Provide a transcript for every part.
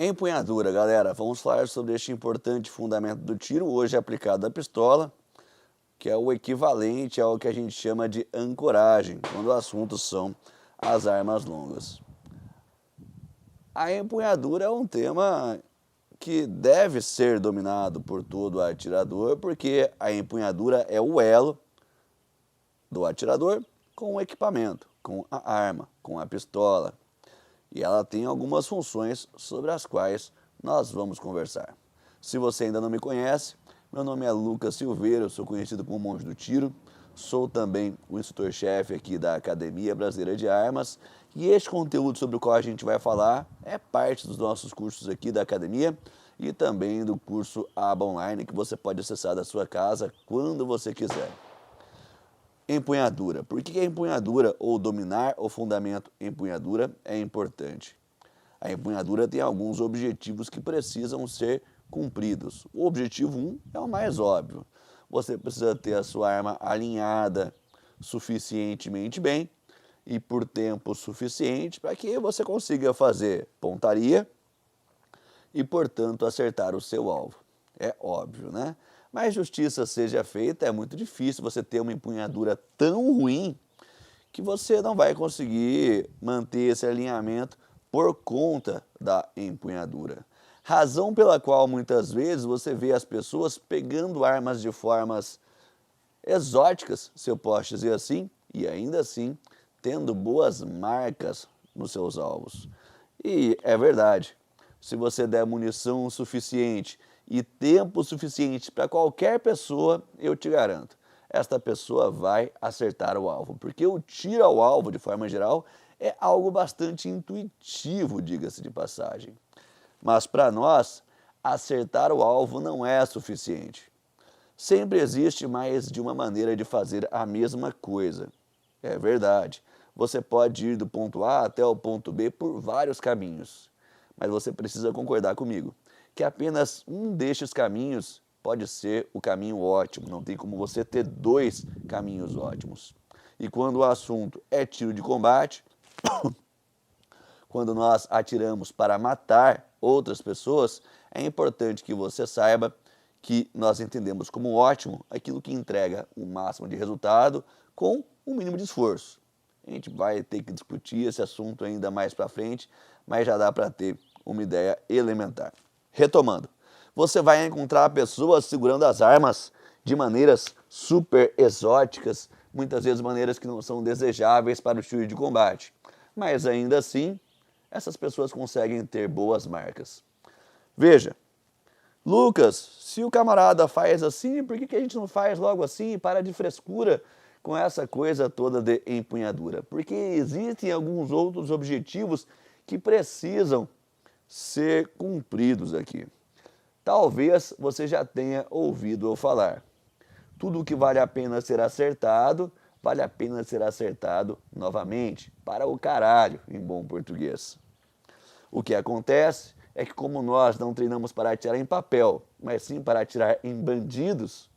Empunhadura, galera. Vamos falar sobre este importante fundamento do tiro, hoje aplicado à pistola, que é o equivalente ao que a gente chama de ancoragem, quando o assunto são as armas longas. A empunhadura é um tema que deve ser dominado por todo atirador, porque a empunhadura é o elo do atirador com o equipamento, com a arma, com a pistola. E ela tem algumas funções sobre as quais nós vamos conversar. Se você ainda não me conhece, meu nome é Lucas Silveira, eu sou conhecido como Monge do Tiro, sou também o instrutor-chefe aqui da Academia Brasileira de Armas, e este conteúdo sobre o qual a gente vai falar é parte dos nossos cursos aqui da Academia e também do curso ABA Online, que você pode acessar da sua casa quando você quiser. Empunhadura. Por que a empunhadura ou dominar o fundamento empunhadura é importante? A empunhadura tem alguns objetivos que precisam ser cumpridos. O objetivo 1 é o mais óbvio. Você precisa ter a sua arma alinhada suficientemente bem e por tempo suficiente para que você consiga fazer pontaria e, portanto, acertar o seu alvo. É óbvio, né? Mas justiça seja feita, é muito difícil você ter uma empunhadura tão ruim que você não vai conseguir manter esse alinhamento por conta da empunhadura. Razão pela qual muitas vezes você vê as pessoas pegando armas de formas exóticas, se eu posso dizer assim, e ainda assim tendo boas marcas nos seus alvos. E é verdade, se você der munição suficiente e tempo suficiente para qualquer pessoa, eu te garanto, esta pessoa vai acertar o alvo, porque o tiro ao alvo, de forma geral, é algo bastante intuitivo, diga-se de passagem. Mas para nós, acertar o alvo não é suficiente. Sempre existe mais de uma maneira de fazer a mesma coisa. É verdade, você pode ir do ponto A até o ponto B por vários caminhos, mas você precisa concordar comigo que apenas um destes caminhos pode ser o caminho ótimo, não tem como você ter dois caminhos ótimos. E quando o assunto é tiro de combate, quando nós atiramos para matar outras pessoas, é importante que você saiba que nós entendemos como ótimo aquilo que entrega o máximo de resultado com o mínimo de esforço. A gente vai ter que discutir esse assunto ainda mais para frente, mas já dá para ter uma ideia elementar. Retomando, você vai encontrar pessoas segurando as armas de maneiras super exóticas, muitas vezes maneiras que não são desejáveis para o tiro de combate. Mas ainda assim, essas pessoas conseguem ter boas marcas. Veja, Lucas, se o camarada faz assim, por que a gente não faz logo assim? Para de frescura com essa coisa toda de empunhadura. Porque existem alguns outros objetivos que precisam ser cumpridos aqui. Talvez você já tenha ouvido eu falar. Tudo que vale a pena ser acertado, vale a pena ser acertado novamente, para o caralho, em bom português. O que acontece é que como nós não treinamos para atirar em papel, mas sim para atirar em bandidos,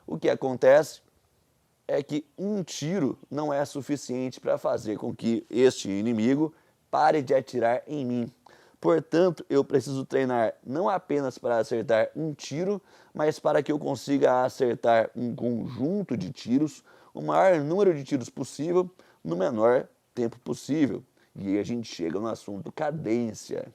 o que acontece é que um tiro não é suficiente para fazer com que este inimigo pare de atirar em mim. Portanto, eu preciso treinar não apenas para acertar um tiro, mas para que eu consiga acertar um conjunto de tiros, o maior número de tiros possível, no menor tempo possível. E aí a gente chega no assunto cadência.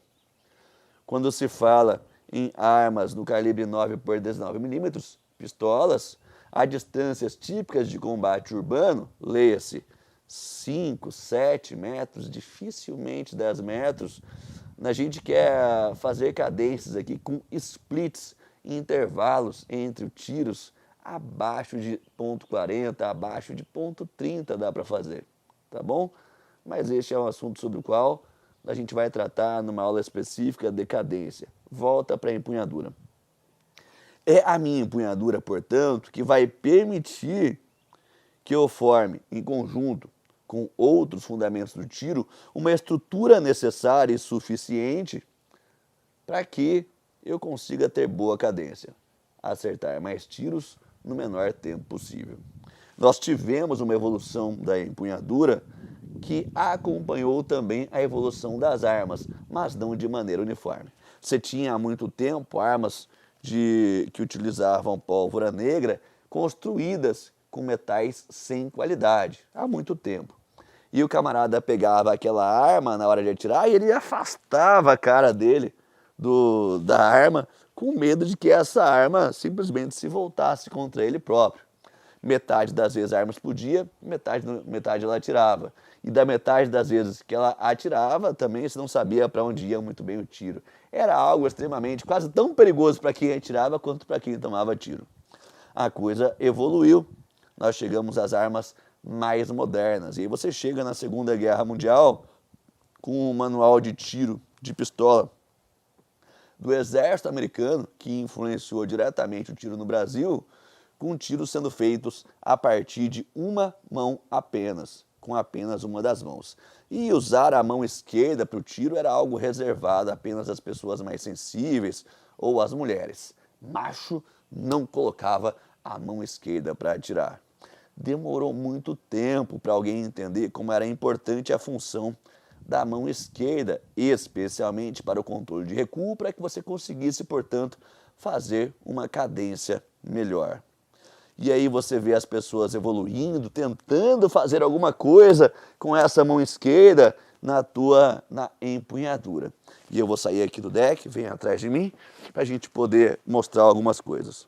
Quando se fala em armas no calibre 9 por 19 milímetros, pistolas, a distâncias típicas de combate urbano, leia-se 5, 7 metros, dificilmente 10 metros, a gente quer fazer cadências aqui com splits, intervalos entre tiros abaixo de ponto .40, abaixo de ponto .30 dá para fazer, tá bom? Mas este é um assunto sobre o qual a gente vai tratar numa aula específica de cadência. Volta para a empunhadura. É a minha empunhadura, portanto, que vai permitir que eu forme, em conjunto com outros fundamentos do tiro, uma estrutura necessária e suficiente para que eu consiga ter boa cadência, acertar mais tiros no menor tempo possível. Nós tivemos uma evolução da empunhadura que acompanhou também a evolução das armas, mas não de maneira uniforme. Você tinha há muito tempo armas que utilizavam pólvora negra construídas com metais sem qualidade, há muito tempo. E o camarada pegava aquela arma na hora de atirar e ele afastava a cara dele da arma com medo de que essa arma simplesmente se voltasse contra ele próprio. Metade das vezes a arma explodia, metade ela atirava. E da metade das vezes que ela atirava, também você não sabia para onde ia muito bem o tiro. Era algo extremamente, quase tão perigoso para quem atirava quanto para quem tomava tiro. A coisa evoluiu, nós chegamos às armas mais modernas. E aí você chega na Segunda Guerra Mundial com um manual de tiro de pistola do exército americano, que influenciou diretamente o tiro no Brasil, com tiros sendo feitos a partir de uma mão apenas, com apenas uma das mãos. E usar a mão esquerda para o tiro era algo reservado apenas às pessoas mais sensíveis ou às mulheres. Macho não colocava a mão esquerda para atirar. Demorou muito tempo para alguém entender como era importante a função da mão esquerda, especialmente para o controle de recuo, para que você conseguisse, portanto, fazer uma cadência melhor. E aí você vê as pessoas evoluindo, tentando fazer alguma coisa com essa mão esquerda na empunhadura. E eu vou sair aqui do deck, vem atrás de mim, para a gente poder mostrar algumas coisas.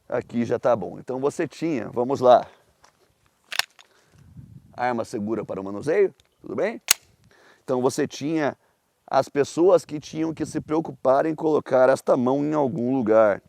Aqui já está bom. Então você tinha, vamos lá, arma segura para o manuseio, tudo bem? Então você tinha as pessoas que tinham que se preocupar em colocar esta mão em algum lugar,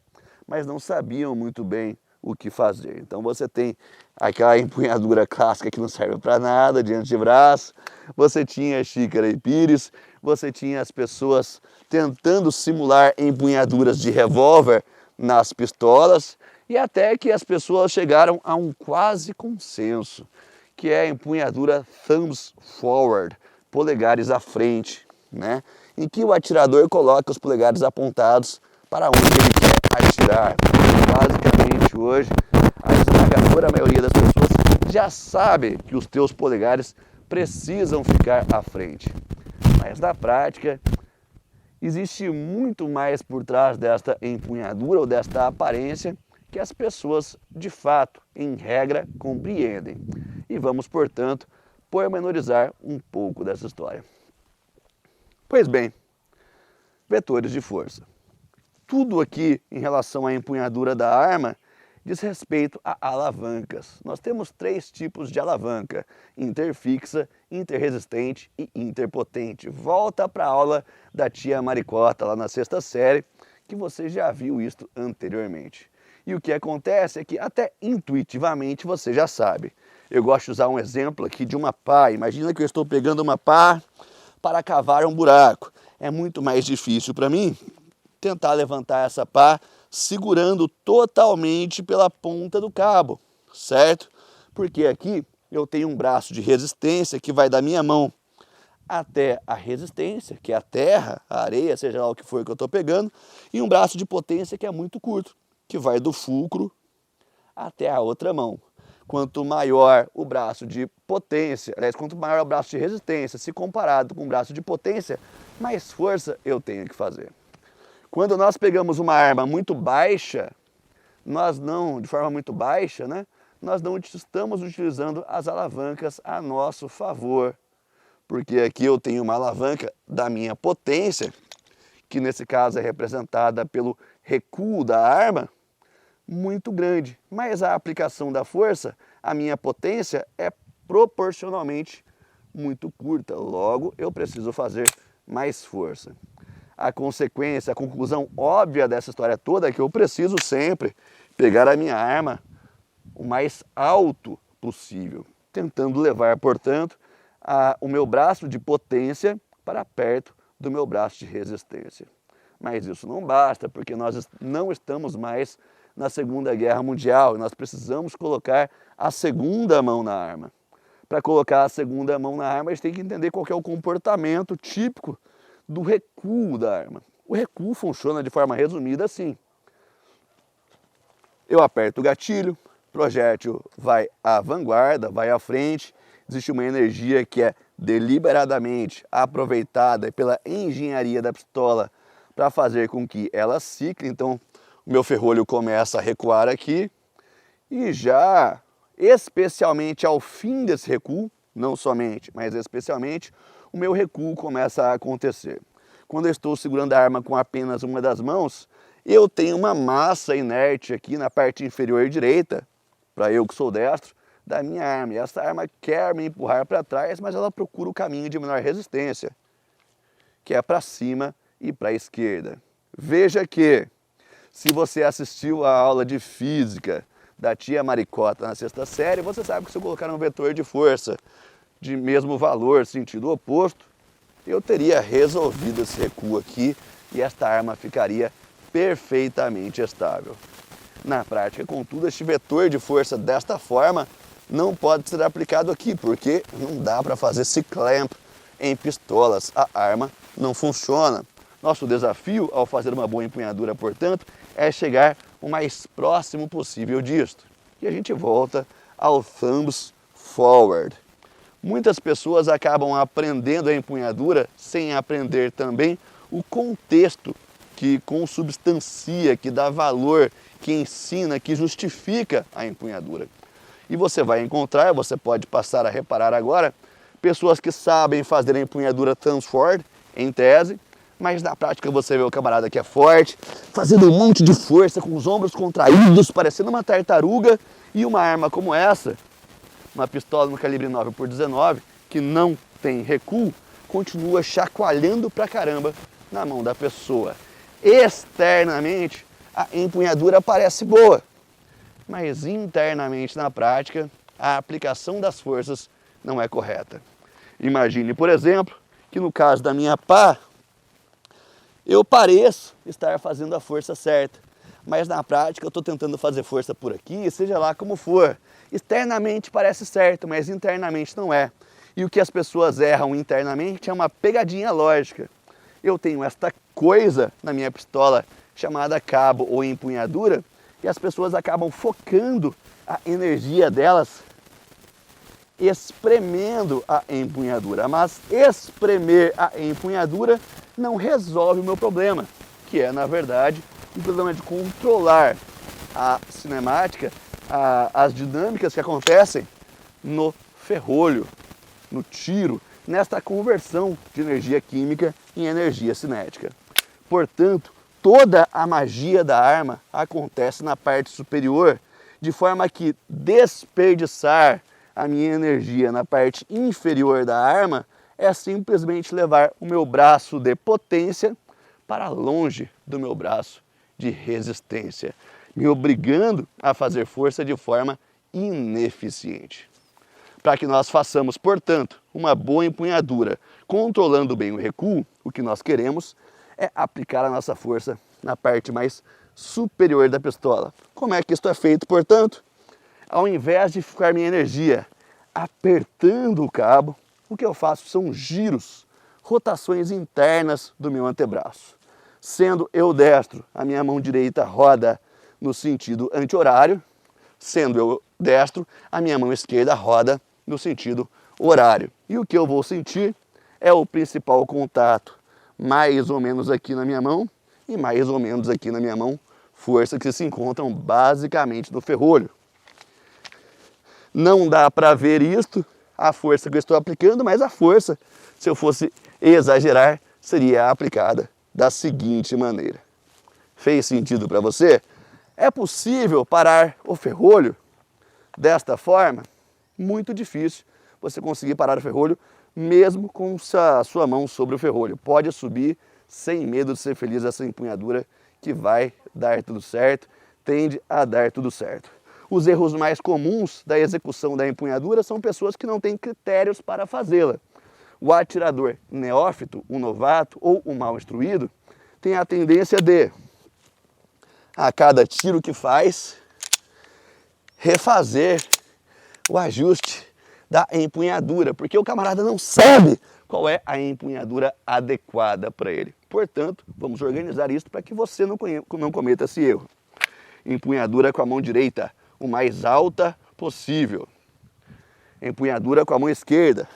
mas não sabiam muito bem o que fazer. Então você tem aquela empunhadura clássica que não serve para nada, de antebraço, você tinha xícara e pires, você tinha as pessoas tentando simular empunhaduras de revólver nas pistolas, e até que as pessoas chegaram a um quase consenso, que é a empunhadura thumbs forward, polegares à frente, né? Em que o atirador coloca os polegares apontados para onde ele quer atirar. Basicamente hoje, a esmagadora maioria das pessoas já sabe que os teus polegares precisam ficar à frente. Mas na prática, existe muito mais por trás desta empunhadura ou desta aparência que as pessoas, de fato, em regra, compreendem. E vamos, portanto, pormenorizar um pouco dessa história. Pois bem, vetores de força. Tudo aqui em relação à empunhadura da arma diz respeito a alavancas. Nós temos 3 tipos de alavanca: interfixa, interresistente e interpotente. Volta para a aula da tia Maricota, lá na 6ª série, que você já viu isso anteriormente. E o que acontece é que até intuitivamente você já sabe. Eu gosto de usar um exemplo aqui de uma pá. Imagina que eu estou pegando uma pá para cavar um buraco. É muito mais difícil para mim tentar levantar essa pá segurando totalmente pela ponta do cabo, certo? Porque aqui eu tenho um braço de resistência que vai da minha mão até a resistência, que é a terra, a areia, seja lá o que for que eu estou pegando, e um braço de potência que é muito curto, que vai do fulcro até a outra mão. Quanto maior o braço de potência, aliás, quanto maior o braço de resistência, se comparado com o braço de potência, mais força eu tenho que fazer. Quando nós pegamos uma arma muito baixa, de forma muito baixa, né, nós não estamos utilizando as alavancas a nosso favor. Porque aqui eu tenho uma alavanca da minha potência, que nesse caso é representada pelo recuo da arma, muito grande. Mas a aplicação da força, a minha potência é proporcionalmente muito curta. Logo, eu preciso fazer mais força. A consequência, a conclusão óbvia dessa história toda é que eu preciso sempre pegar a minha arma o mais alto possível, tentando levar, portanto, o meu braço de potência para perto do meu braço de resistência. Mas isso não basta, porque nós não estamos mais na Segunda Guerra Mundial e nós precisamos colocar a segunda mão na arma. Para colocar a segunda mão na arma, a gente tem que entender qual que é o comportamento típico do recuo da arma. O recuo funciona de forma resumida assim. Eu aperto o gatilho, o projétil vai à vanguarda, vai à frente, existe uma energia que é deliberadamente aproveitada pela engenharia da pistola para fazer com que ela cicle. Então o meu ferrolho começa a recuar aqui e já especialmente ao fim desse recuo, não somente, mas especialmente, o meu recuo começa a acontecer. Quando eu estou segurando a arma com apenas uma das mãos, eu tenho uma massa inerte aqui na parte inferior direita, para eu que sou destro, da minha arma. E essa arma quer me empurrar para trás, mas ela procura o caminho de menor resistência, que é para cima e para a esquerda. Veja que, se você assistiu à aula de física da tia Maricota na 6ª série, você sabe que se eu colocar um vetor de força de mesmo valor, sentido oposto, eu teria resolvido esse recuo aqui e esta arma ficaria perfeitamente estável. Na prática, contudo, este vetor de força desta forma não pode ser aplicado aqui, porque não dá para fazer esse clamp em pistolas. A arma não funciona. Nosso desafio ao fazer uma boa empunhadura, portanto, é chegar o mais próximo possível disto. E a gente volta ao thumbs forward. Muitas pessoas acabam aprendendo a empunhadura sem aprender também o contexto que consubstancia, que dá valor, que ensina, que justifica a empunhadura. E você vai encontrar, você pode passar a reparar agora, pessoas que sabem fazer a empunhadura thumbs forward, em tese, mas na prática você vê o camarada que é forte, fazendo um monte de força, com os ombros contraídos, parecendo uma tartaruga, e uma arma como essa, uma pistola no calibre 9x19, que não tem recuo, continua chacoalhando pra caramba na mão da pessoa. Externamente, a empunhadura parece boa, mas internamente, na prática, a aplicação das forças não é correta. Imagine, por exemplo, que no caso da minha pá, eu pareço estar fazendo a força certa, mas na prática eu estou tentando fazer força por aqui, seja lá como for. Externamente parece certo, mas internamente não é. E o que as pessoas erram internamente é uma pegadinha lógica. Eu tenho esta coisa na minha pistola chamada cabo ou empunhadura, e as pessoas acabam focando a energia delas espremendo a empunhadura. Mas espremer a empunhadura não resolve o meu problema, que é, na verdade, um problema de controlar a cinemática, as dinâmicas que acontecem no ferrolho, no tiro, nesta conversão de energia química em energia cinética. Portanto, toda a magia da arma acontece na parte superior, de forma que desperdiçar a minha energia na parte inferior da arma é simplesmente levar o meu braço de potência para longe do meu braço de resistência, me obrigando a fazer força de forma ineficiente. Para que nós façamos, portanto, uma boa empunhadura, controlando bem o recuo, o que nós queremos é aplicar a nossa força na parte mais superior da pistola. Como é que isto é feito, portanto? Ao invés de ficar minha energia apertando o cabo, o que eu faço são giros, rotações internas do meu antebraço. Sendo eu destro, a minha mão direita roda no sentido anti-horário, sendo eu destro, a minha mão esquerda roda no sentido horário. E o que eu vou sentir é o principal contato, mais ou menos aqui na minha mão e mais ou menos aqui na minha mão, forças que se encontram basicamente no ferrolho. Não dá para ver isto, a força que eu estou aplicando, mas a força, se eu fosse exagerar, seria aplicada da seguinte maneira. Fez sentido para você? É possível parar o ferrolho desta forma? Muito difícil você conseguir parar o ferrolho mesmo com a sua mão sobre o ferrolho. Pode subir sem medo de ser feliz essa empunhadura que vai dar tudo certo, tende a dar tudo certo. Os erros mais comuns da execução da empunhadura são pessoas que não têm critérios para fazê-la. O atirador neófito, o novato ou o mal instruído tem a tendência de, a cada tiro que faz, refazer o ajuste da empunhadura, porque o camarada não sabe qual é a empunhadura adequada para ele. Portanto, vamos organizar isso para que você não cometa esse erro. Empunhadura com a mão direita o mais alta possível. Empunhadura com a mão esquerda,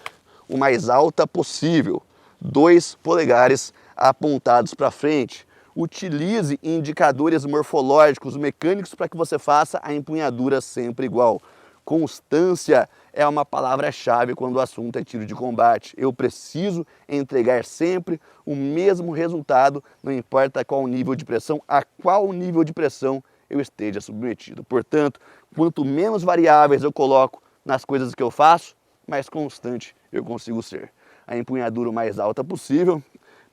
o mais alta possível, 2 polegares apontados para frente. Utilize indicadores morfológicos, mecânicos, para que você faça a empunhadura sempre igual. Constância é uma palavra-chave quando o assunto é tiro de combate. Eu preciso entregar sempre o mesmo resultado, não importa qual nível de pressão, a qual nível de pressão eu esteja submetido. Portanto, quanto menos variáveis eu coloco nas coisas que eu faço, mais constante eu consigo ser. A empunhadura o mais alta possível,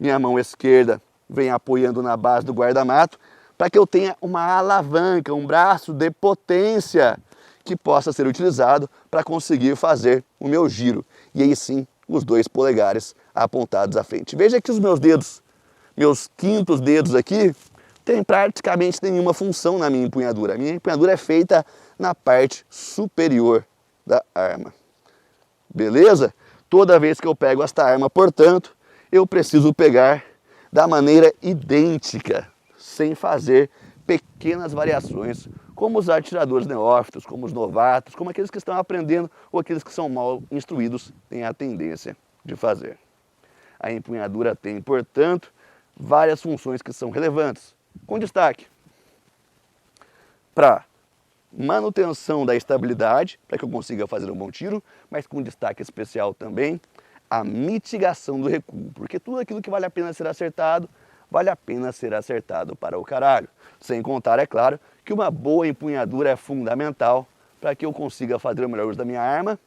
minha mão esquerda vem apoiando na base do guarda-mato, para que eu tenha uma alavanca, um braço de potência que possa ser utilizado para conseguir fazer o meu giro. E aí sim, os 2 polegares apontados à frente. Veja que os meus dedos, meus quintos dedos aqui, têm praticamente nenhuma função na minha empunhadura. A minha empunhadura é feita na parte superior da arma. Beleza? Toda vez que eu pego esta arma, portanto, eu preciso pegar da maneira idêntica, sem fazer pequenas variações, como os atiradores neófitos, como os novatos, como aqueles que estão aprendendo ou aqueles que são mal instruídos têm a tendência de fazer. A empunhadura tem, portanto, várias funções que são relevantes, com destaque para manutenção da estabilidade, para que eu consiga fazer um bom tiro, mas com destaque especial também a mitigação do recuo, porque tudo aquilo que vale a pena ser acertado para o caralho. Sem contar, é claro, que uma boa empunhadura é fundamental para que eu consiga fazer o melhor uso da minha arma,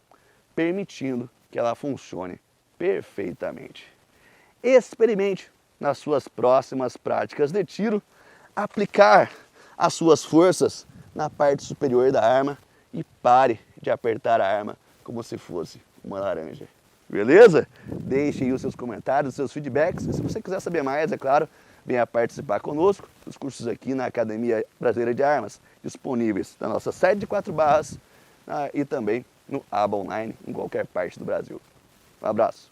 permitindo que ela funcione perfeitamente. Experimente nas suas próximas práticas de tiro, aplicar as suas forças na parte superior da arma e pare de apertar a arma como se fosse uma laranja. Beleza? Deixe aí os seus comentários, os seus feedbacks. E se você quiser saber mais, é claro, venha participar conosco dos cursos aqui na Academia Brasileira de Armas, disponíveis na nossa sede de 4 barras e também no ABA Online, em qualquer parte do Brasil. Um abraço.